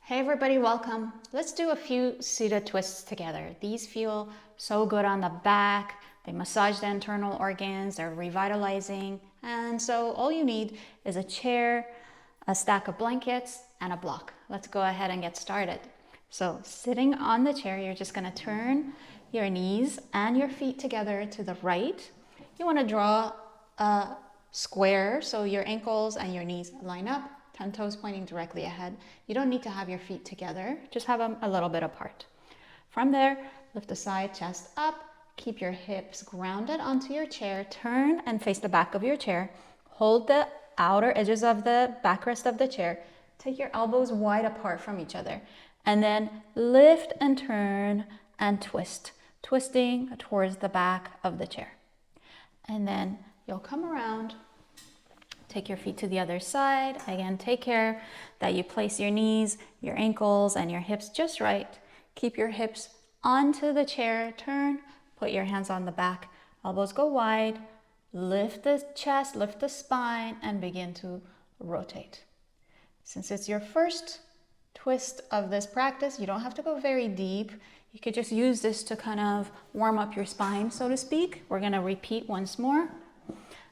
Hey everybody, welcome. Let's do a few Sudha twists together. These feel so good on the back. They massage the internal organs, they're revitalizing. And so all you need is a chair, a stack of blankets, and a block. Let's go ahead and get started. So sitting on the chair, you're just gonna turn your knees and your feet together to the right. You wanna draw a square so your ankles and your knees line up. 10 toes pointing directly ahead. You don't need to have your feet together, just have them a little bit apart. From there, lift the side chest up, keep your hips grounded onto your chair, turn and face the back of your chair, hold the outer edges of the backrest of the chair, take your elbows wide apart from each other, and then lift and turn and twist, twisting towards the back of the chair. And then you'll come around. Take your feet to the other side. Again, take care that you place your knees, your ankles, and your hips just right. Keep your hips onto the chair. Turn, put your hands on the back. Elbows go wide. Lift the chest, lift the spine, and begin to rotate. Since it's your first twist of this practice, you don't have to go very deep. You could just use this to kind of warm up your spine, so to speak. We're going to repeat once more.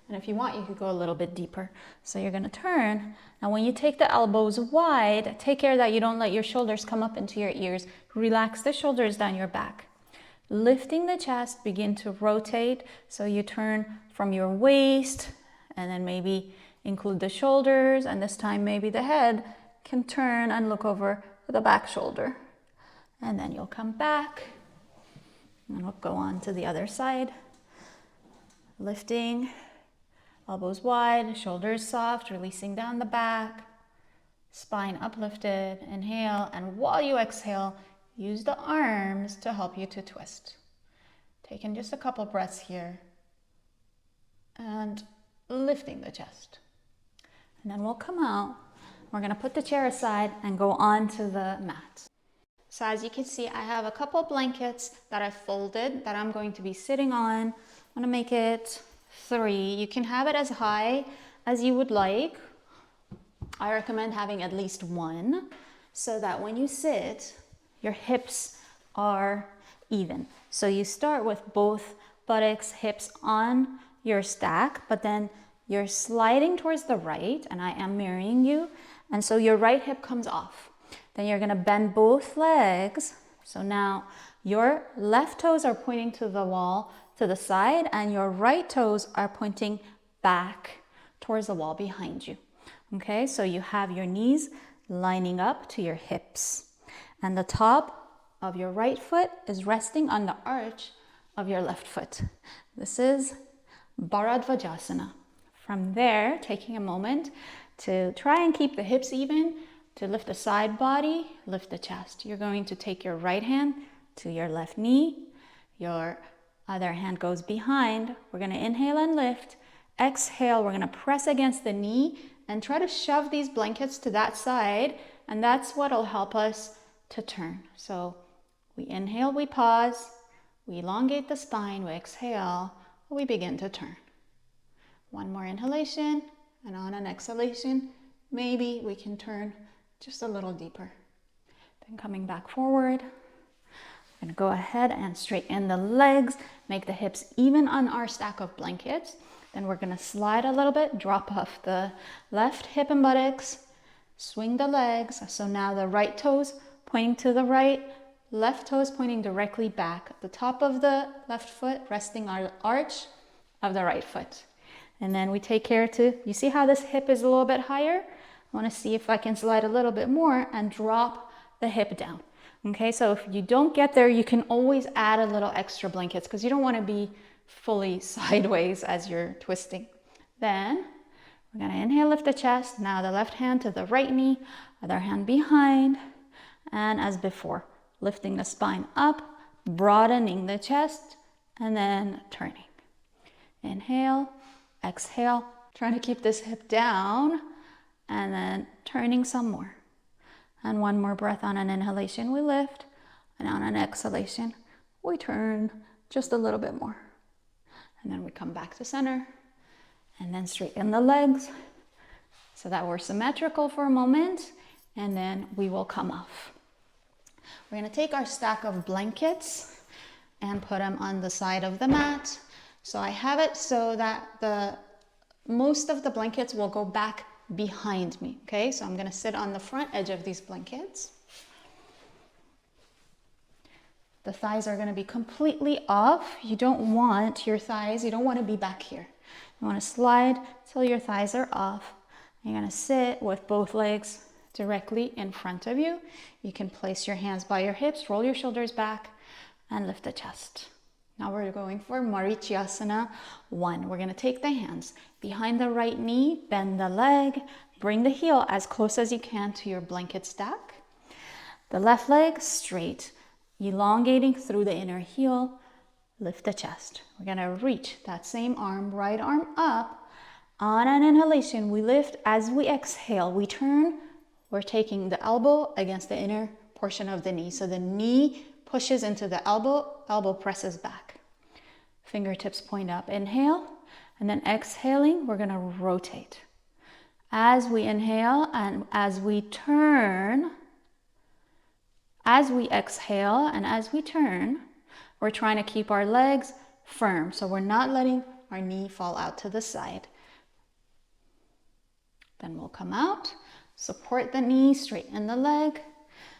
And if you want, you could go a little bit deeper. So you're gonna turn. Now when you take the elbows wide, take care that you don't let your shoulders come up into your ears. Relax the shoulders down your back. Lifting the chest, begin to rotate. So you turn from your waist and then maybe include the shoulders. And this time maybe the head can turn and look over the back shoulder. And then you'll come back and we'll go on to the other side. Lifting. Elbows wide, shoulders soft, releasing down the back, spine uplifted, inhale, and while you exhale, use the arms to help you to twist. Taking just a couple breaths here, and lifting the chest. And then we'll come out, we're gonna put the chair aside and go on to the mat. So as you can see, I have a couple blankets that I've folded that I'm going to be sitting on. I'm gonna make it 3. You can have it as high as you would like. I recommend having at least 1 so that when you sit, your hips are even. So you start with both buttocks, hips on your stack, but then you're sliding towards the right, and I am mirroring you. And so your right hip comes off. Then you're gonna bend both legs. So now your left toes are pointing to the wall, to the side, and your right toes are pointing back towards the wall behind you. Okay, so you have your knees lining up to your hips, and the top of your right foot is resting on the arch of your left foot. This is Bharadvajasana. From there, taking a moment to try and keep the hips even, to lift the side body, lift the chest. You're going to take your right hand to your left knee, your other hand goes behind. We're gonna inhale and lift. Exhale, we're gonna press against the knee and try to shove these blankets to that side, and that's what'll help us to turn. So we inhale, we pause, we elongate the spine, we exhale, we begin to turn. One more inhalation, and on an exhalation, maybe we can turn just a little deeper. Then coming back forward. We're gonna go ahead and straighten the legs, make the hips even on our stack of blankets. Then we're gonna slide a little bit, drop off the left hip and buttocks, swing the legs. So now the right toes pointing to the right, left toes pointing directly back. The top of the left foot resting on the arch of the right foot. And then we take care to, you see how this hip is a little bit higher? I wanna see if I can slide a little bit more and drop the hip down. Okay, so if you don't get there, you can always add a little extra blankets because you don't want to be fully sideways as you're twisting. Then we're going to inhale, lift the chest. Now the left hand to the right knee, other hand behind. And as before, lifting the spine up, broadening the chest, and then turning. Inhale, exhale, trying to keep this hip down, and then turning some more. And one more breath. On an inhalation, we lift, and on an exhalation, we turn just a little bit more. And then we come back to center, and then straighten the legs so that we're symmetrical for a moment. and then we will come off. We're going to take our stack of blankets and put them on the side of the mat. So I have it so that most of the blankets will go back behind me. Okay, so I'm going to sit on the front edge of these blankets. The thighs are going to be completely off. You don't want your thighs, you don't want to be back here. You want to slide till your thighs are off. You're going to sit with both legs directly in front of you. You can place your hands by your hips, roll your shoulders back, and lift the chest. Now we're going for maricyasna 1. We're going to take the hands behind the right knee, bend the leg, bring the heel as close as you can to your blanket stack. The left leg straight, elongating through the inner heel, lift the chest. We're going to reach that same arm, right arm up. On an inhalation, we lift. As we exhale, we turn. We're taking the elbow against the inner portion of the knee. So the knee pushes into the elbow, elbow presses back. Fingertips point up. Inhale, and then exhaling, we're going to rotate. As we inhale and as we turn, as we exhale and as we turn, we're trying to keep our legs firm. So we're not letting our knee fall out to the side. Then we'll come out, support the knee, straighten the leg,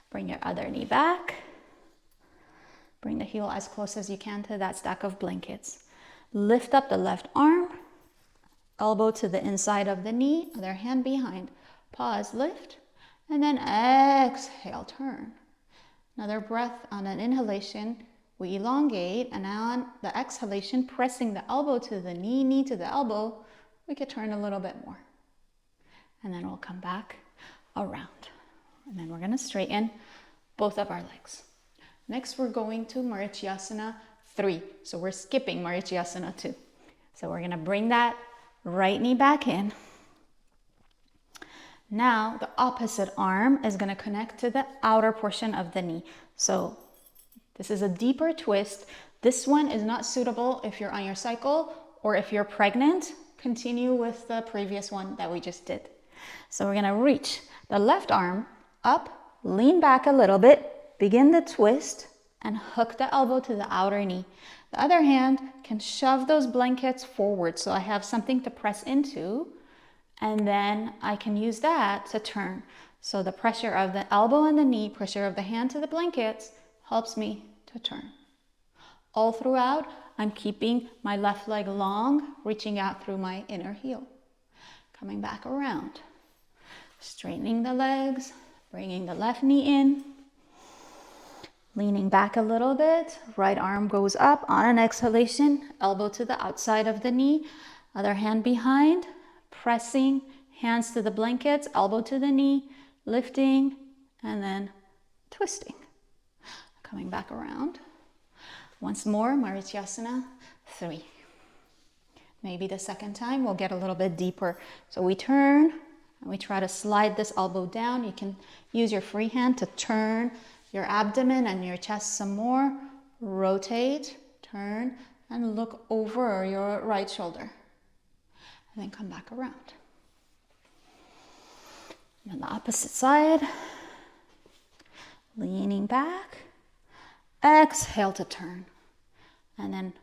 bring your other knee back. Bring the heel as close as you can to that stack of blankets. Lift up the left arm, elbow to the inside of the knee, other hand behind. Pause, lift, and then exhale, turn. Another breath. On an inhalation, we elongate, and on the exhalation, pressing the elbow to the knee, knee to the elbow, we could turn a little bit more. And then we'll come back around. And then we're going to straighten both of our legs. Next, we're going to maricyasna 3. So we're skipping maricyasna 2. So we're going to bring that right knee back in. Now, the opposite arm is going to connect to the outer portion of the knee. So this is a deeper twist. This one is not suitable if you're on your cycle or if you're pregnant. Continue with the previous one that we just did. So we're going to reach the left arm up, lean back a little bit, begin the twist, and hook the elbow to the outer knee. The other hand can shove those blankets forward so I have something to press into, and then I can use that to turn. So the pressure of the elbow and the knee, pressure of the hand to the blankets helps me to turn. All throughout, I'm keeping my left leg long, reaching out through my inner heel. Coming back around. Straightening the legs, bringing the left knee in. Leaning back a little bit, right arm goes up on an exhalation, elbow to the outside of the knee, other hand behind, pressing, hands to the blankets, elbow to the knee, lifting, and then twisting. Coming back around. Once more, maricyasna 3. Maybe the second time we'll get a little bit deeper. So we turn and we try to slide this elbow down. You can use your free hand to turn your abdomen and your chest some more. Rotate, turn, and look over your right shoulder. And then come back around. And on the opposite side, leaning back, exhale to turn. And then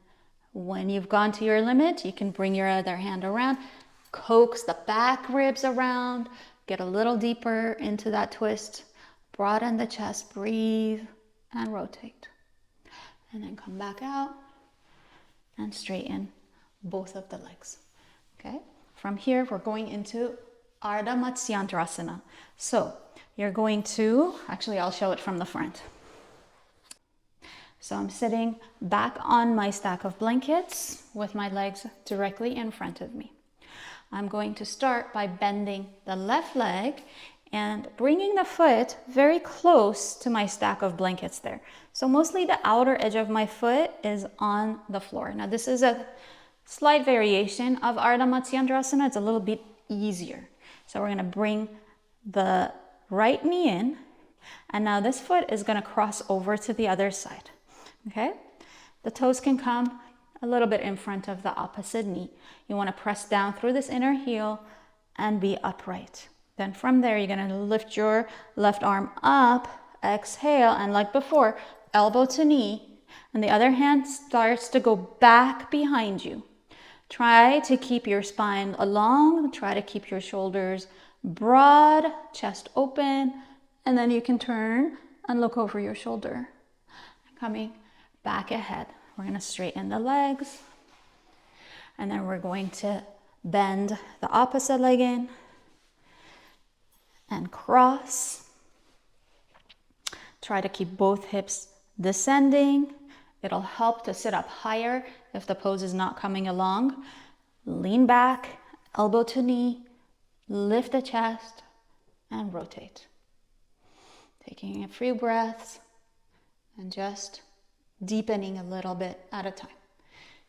when you've gone to your limit, you can bring your other hand around, coax the back ribs around, get a little deeper into that twist, broaden the chest, breathe, and rotate. And then come back out and straighten both of the legs. Okay? From here, we're going into Ardha matsyadrasana. So you're going to, actually I'll show it from the front. So I'm sitting back on my stack of blankets with my legs directly in front of me. I'm going to start by bending the left leg and bringing the foot very close to my stack of blankets there. So mostly the outer edge of my foot is on the floor. Now this is a slight variation of Ardha matsyadrasana. It's a little bit easier. So we're gonna bring the right knee in, and now this foot is gonna cross over to the other side, okay? The toes can come a little bit in front of the opposite knee. You wanna press down through this inner heel and be upright. Then from there, you're gonna lift your left arm up, exhale, and like before, elbow to knee, and the other hand starts to go back behind you. Try to keep your spine long, try to keep your shoulders broad, chest open, and then you can turn and look over your shoulder. Coming back ahead. We're gonna straighten the legs, and then we're going to bend the opposite leg in and cross. Try to keep both hips descending. It'll help to sit up higher if the pose is not coming along. Lean back, elbow to knee, lift the chest, and rotate. Taking a few breaths and just deepening a little bit at a time.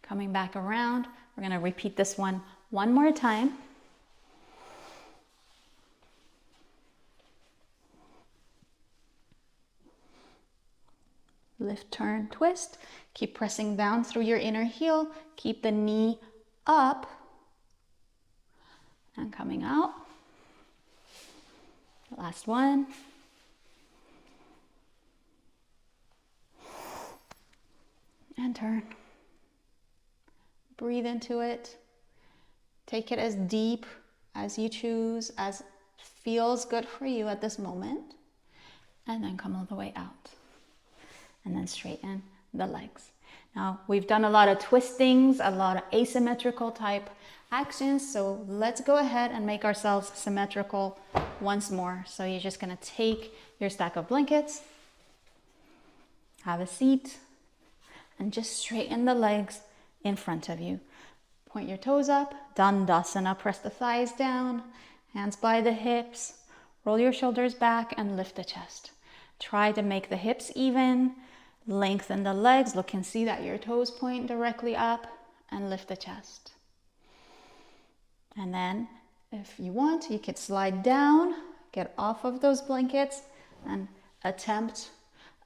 Coming back around, we're going to repeat this one more time. Lift, turn, twist. Keep pressing down through your inner heel. Keep the knee up. And coming out. Last one. And turn. Breathe into it. Take it as deep as you choose, as feels good for you at this moment. And then come all the way out. And then straighten the legs. Now, we've done a lot of twistings, a lot of asymmetrical type actions. So let's go ahead and make ourselves symmetrical once more. So you're just gonna take your stack of blankets, have a seat, and just straighten the legs in front of you. Point your toes up, Dandasana, press the thighs down, hands by the hips, roll your shoulders back and lift the chest. Try to make the hips even, lengthen the legs, look and see that your toes point directly up, and lift the chest. And then if you want, you can slide down, get off of those blankets and attempt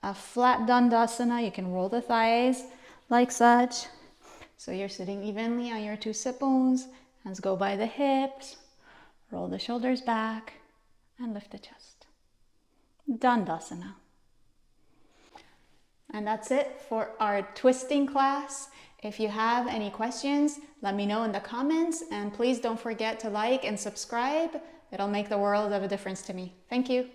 a flat Dandasana. You can roll the thighs like such. So you're sitting evenly on your two sit bones, hands go by the hips, roll the shoulders back and lift the chest. Dandasana. And that's it for our twisting class. If you have any questions, let me know in the comments, and please don't forget to like and subscribe. It'll make the world of a difference to me. Thank you.